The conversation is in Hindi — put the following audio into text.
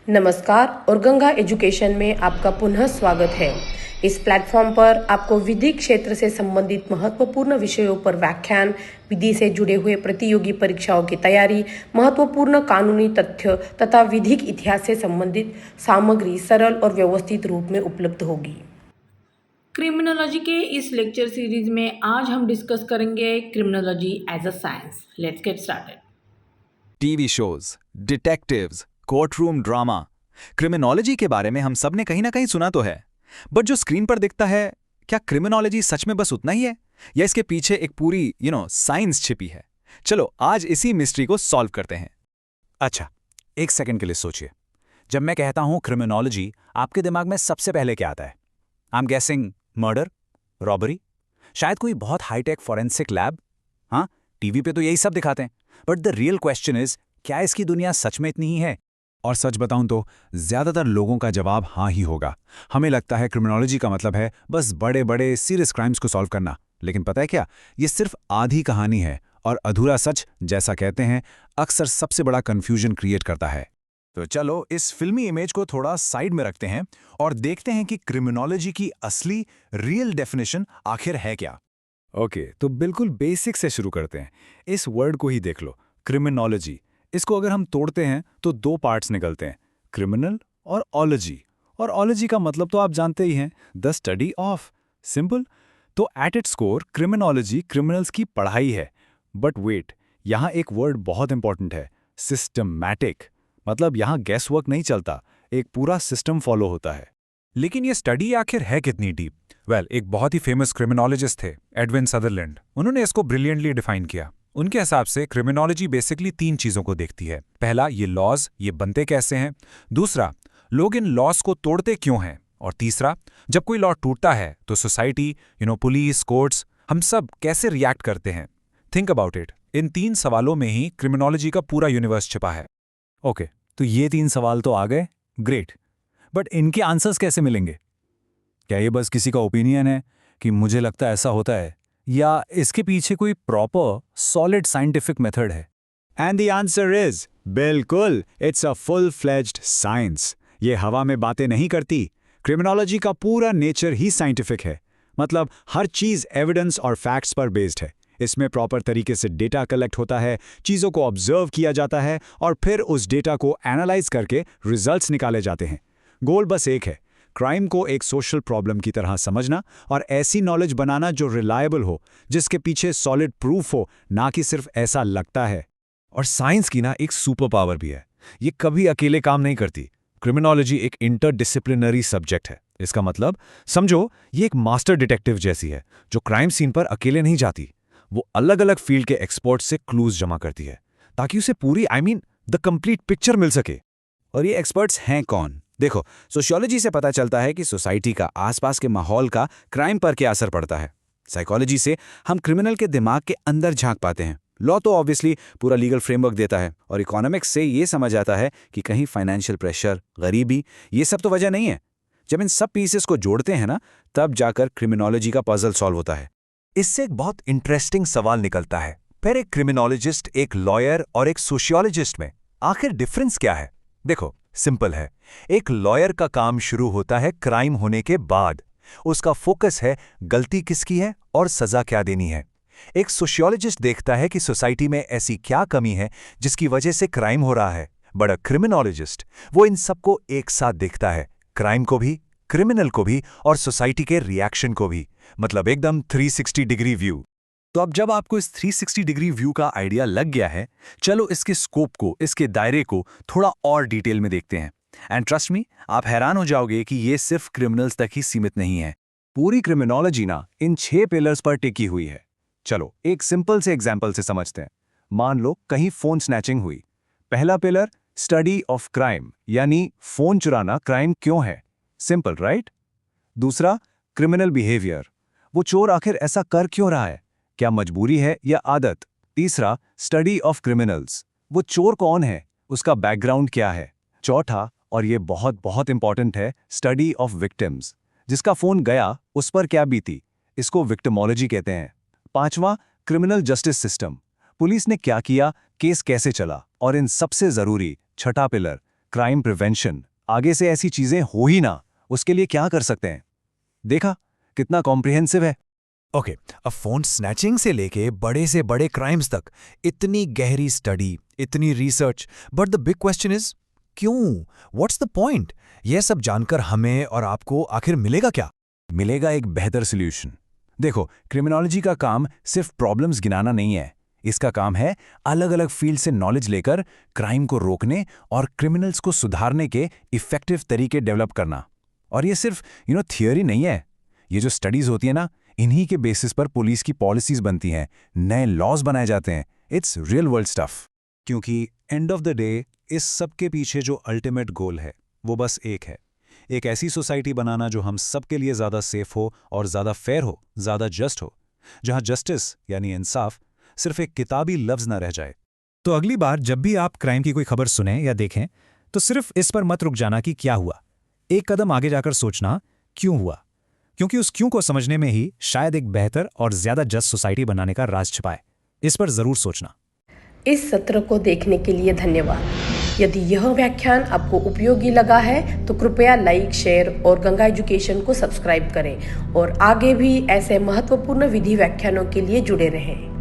नमस्कार और गंगा एजुकेशन में आपका पुनः स्वागत है। इस प्लेटफॉर्म पर आपको विधिक क्षेत्र से संबंधित महत्वपूर्ण विषयों पर व्याख्यान, विधि से जुड़े हुए प्रतियोगी परीक्षाओं की तैयारी, महत्वपूर्ण कानूनी तथ्य तथा विधिक इतिहास से संबंधित सामग्री सरल और व्यवस्थित रूप में उपलब्ध होगी। क्रिमिनोलॉजी के इस लेक्चर सीरीज में आज हम डिस्कस करेंगे criminology as a science. Let's get started. TV shows, detectives, courtroom drama, criminology के बारे में हम सब ने कहीं ना कहीं सुना तो है, बट जो स्क्रीन पर दिखता है, क्या क्रिमिनोलॉजी सच में बस उतना ही है या इसके पीछे एक पूरी साइंस छिपी है? चलो आज इसी मिस्ट्री को सॉल्व करते हैं। अच्छा, एक सेकंड के लिए सोचिए। जब मैं कहता हूं क्रिमिनोलॉजी, आपके दिमाग में सबसे पहले क्या आता है? I am guessing murder, robbery, शायद कोई बहुत हाईटेक फॉरेंसिक लैब। हाँ, टीवी पे तो यही सब दिखाते हैं, but the real question is, क्या इसकी दुनिया सच में इतनी ही है? और सच बताऊं तो ज्यादातर लोगों का जवाब हाँ ही होगा। हमें लगता है क्रिमिनोलॉजी का मतलब है बस बड़े बड़े सीरियस क्राइम्स को सॉल्व करना, लेकिन पता है क्या, ये सिर्फ आधी कहानी है और अधूरा सच, जैसा कहते हैं, अक्सर सबसे बड़ा कंफ्यूजन क्रिएट करता है। तो चलो इस फिल्मी इमेज को थोड़ा साइड में रखते हैं और देखते हैं कि क्रिमिनोलॉजी की असली रियल डेफिनेशन आखिर है क्या। ओके, तो बिल्कुल बेसिक से शुरू करते हैं। इस वर्ड को ही देख लो, क्रिमिनोलॉजी। इसको अगर हम तोड़ते हैं तो दो पार्ट्स निकलते हैं, क्रिमिनल और ओलॉजी। और ओलॉजी का मतलब तो आप जानते ही हैं, द स्टडी ऑफ। सिंपल। तो at its core criminology criminals की पढ़ाई है। बट वेट, यहाँ एक वर्ड बहुत इंपॉर्टेंट है, सिस्टमैटिक। मतलब यहाँ गैस वर्क नहीं चलता, एक पूरा सिस्टम फॉलो होता है। लेकिन ये स्टडी आखिर है कितनी डीप? वेल, एक बहुत ही फेमस क्रिमिनोलॉजिस्ट थे, एडविन सदरलैंड। उन्होंने इसको ब्रिलियंटली डिफाइन किया। उनके हिसाब से क्रिमिनोलॉजी बेसिकली 3 चीजों को देखती है। पहला, ये लॉज, ये बनते कैसे हैं। दूसरा, लोग इन लॉज को तोड़ते क्यों हैं। और तीसरा, जब कोई लॉ टूटता है तो सोसाइटी, पुलिस, कोर्ट्स, हम सब कैसे रिएक्ट करते हैं। थिंक अबाउट इट, इन 3 सवालों में ही क्रिमिनोलॉजी का पूरा यूनिवर्स छिपा है। ओके, तो ये 3 सवाल तो आ गए, ग्रेट। बट इनके आंसर्स कैसे मिलेंगे? क्या ये बस किसी का ओपिनियन है कि मुझे लगता है ऐसा होता है, या इसके पीछे कोई प्रॉपर सॉलिड साइंटिफिक मेथड है? एंड द आंसर इज बिल्कुल, it's a full fledged science. ये हवा में बातें नहीं करती। क्रिमिनोलॉजी का पूरा नेचर ही साइंटिफिक है। मतलब हर चीज एविडेंस और फैक्ट्स पर बेस्ड है। इसमें प्रॉपर तरीके से डेटा कलेक्ट होता है, चीजों को ऑब्जर्व किया जाता है और फिर उस डेटा को एनालाइज करके रिजल्ट्स निकाले जाते हैं। गोल बस एक है, क्राइम को एक सोशल प्रॉब्लम की तरह समझना और ऐसी नॉलेज बनाना जो रिलायबल हो, जिसके पीछे सॉलिड प्रूफ हो, ना कि सिर्फ ऐसा लगता है। और साइंस की ना एक सुपर पावर भी है, ये कभी अकेले काम नहीं करती। क्रिमिनोलॉजी एक इंटरडिसिप्लिनरी सब्जेक्ट है। इसका मतलब समझो, ये एक मास्टर डिटेक्टिव जैसी है, जो क्राइम सीन पर अकेले नहीं जाती। वो अलग अलग फील्ड के एक्सपर्ट से क्लूज जमा करती है, ताकि उसे पूरी द कंप्लीट पिक्चर मिल सके। और ये एक्सपर्ट्स हैं कौन? देखो, सोशियोलॉजी से पता चलता है कि सोसाइटी का, आसपास के माहौल का क्राइम पर क्या असर पड़ता है। साइकोलॉजी से हम क्रिमिनल के दिमाग के अंदर झांक पाते हैं। लॉ तो ऑब्वियसली पूरा लीगल फ्रेमवर्क देता है। और इकोनॉमिक्स से ये समझ आता है कि कहीं फाइनेंशियल प्रेशर, गरीबी, ये सब तो वजह नहीं है। जब इन सब पीसेस को जोड़ते हैं ना, तब जाकर क्रिमिनोलॉजी का पजल सॉल्व होता है। इससे एक बहुत इंटरेस्टिंग सवाल निकलता है, फिर एक क्रिमिनोलॉजिस्ट, एक लॉयर और एक सोशियोलॉजिस्ट में आखिर डिफरेंस क्या है? देखो, सिंपल है। एक लॉयर का काम शुरू होता है क्राइम होने के बाद। उसका फोकस है गलती किसकी है और सजा क्या देनी है। एक सोशियोलॉजिस्ट देखता है कि सोसाइटी में ऐसी क्या कमी है जिसकी वजह से क्राइम हो रहा है। बट अ क्रिमिनोलॉजिस्ट, वो इन सबको एक साथ देखता है, क्राइम को भी, क्रिमिनल को भी और सोसाइटी के रिएक्शन को भी। मतलब एकदम 360 डिग्री व्यू। तो अब जब आपको इस 360 डिग्री व्यू का आइडिया लग गया है, चलो इसके स्कोप को, इसके दायरे को थोड़ा और डिटेल में देखते हैं। एंड ट्रस्ट मी, आप हैरान हो जाओगे कि ये सिर्फ क्रिमिनल्स तक ही सीमित नहीं है। पूरी क्रिमिनोलॉजी ना इन 6 पिलर्स पर टिकी हुई है। चलो एक सिंपल से एग्जाम्पल से समझते हैं। मान लो कहीं फोन स्नैचिंग हुई। पहला पिलर, स्टडी ऑफ क्राइम, यानी फोन चुराना क्राइम क्यों है। Simple, right? दूसरा, क्रिमिनल बिहेवियर, वो चोर आखिर ऐसा कर क्यों रहा है, क्या मजबूरी है या आदत। तीसरा, स्टडी ऑफ क्रिमिनल्स, वो चोर कौन है, उसका बैकग्राउंड क्या है। चौथा, और ये बहुत बहुत इंपॉर्टेंट है, स्टडी ऑफ विक्टिम्स, जिसका फोन गया उस पर क्या बीती, इसको विक्टिमोलॉजी कहते हैं। पांचवा, क्रिमिनल जस्टिस सिस्टम, पुलिस ने क्या किया, केस कैसे चला। और इन सबसे जरूरी छठा पिलर, क्राइम प्रिवेंशन, आगे से ऐसी चीजें हो ही ना, उसके लिए क्या कर सकते हैं? देखा कितना कॉम्प्रिहेंसिव है। ओके, अब फोन स्नैचिंग से लेके बड़े से बड़े क्राइम्स तक इतनी गहरी स्टडी, इतनी research, but the big question is क्यों? What's the point? यह सब जानकर हमें और आपको आखिर मिलेगा क्या? मिलेगा एक बेहतर सॉल्यूशन। देखो, क्रिमिनोलॉजी का काम सिर्फ प्रॉब्लम्स गिनाना नहीं है। इसका काम है अलग अलग फील्ड से नॉलेज लेकर क्राइम को रोकने और क्रिमिनल्स को सुधारने के इफेक्टिव तरीके डेवलप करना। और ये सिर्फ थियोरी नहीं है। ये जो स्टडीज होती है ना, इन्हीं के बेसिस पर पुलिस की पॉलिसीज बनती हैं, नए लॉज बनाए जाते हैं। It's real world stuff. क्योंकि एंड ऑफ द डे इस सब के पीछे जो अल्टीमेट गोल है वो बस एक है, एक ऐसी सोसाइटी बनाना जो हम सब के लिए ज़्यादा सेफ हो और ज़्यादा फेयर हो, ज़्यादा जस्ट हो, जहां जस्टिस यानी इंसाफ सिर्फ एक किताबी लफ्ज़ ना रह जाए। तो अगली बार जब भी आप क्राइम की कोई खबर सुनें या देखें तो सिर्फ इस पर मत रुक जाना कि क्या हुआ, एक कदम आगे जाकर सोचना क्यों हुआ, क्योंकि उस क्यों को समझने में ही शायद एक बेहतर और ज़्यादा जस्ट सोसाइटी बनाने का राज छिपाए। इस पर ज़रूर सोचना। इस सत्र को देखने के लिए धन्यवाद। यदि यह व्याख्यान आपको उपयोगी लगा है तो कृपया लाइक, शेयर और गंगा एजुकेशन को सब्सक्राइब करें और आगे भी ऐसे महत्वपूर्ण विधि व्याख्यानों के लिए जुड़े रहें।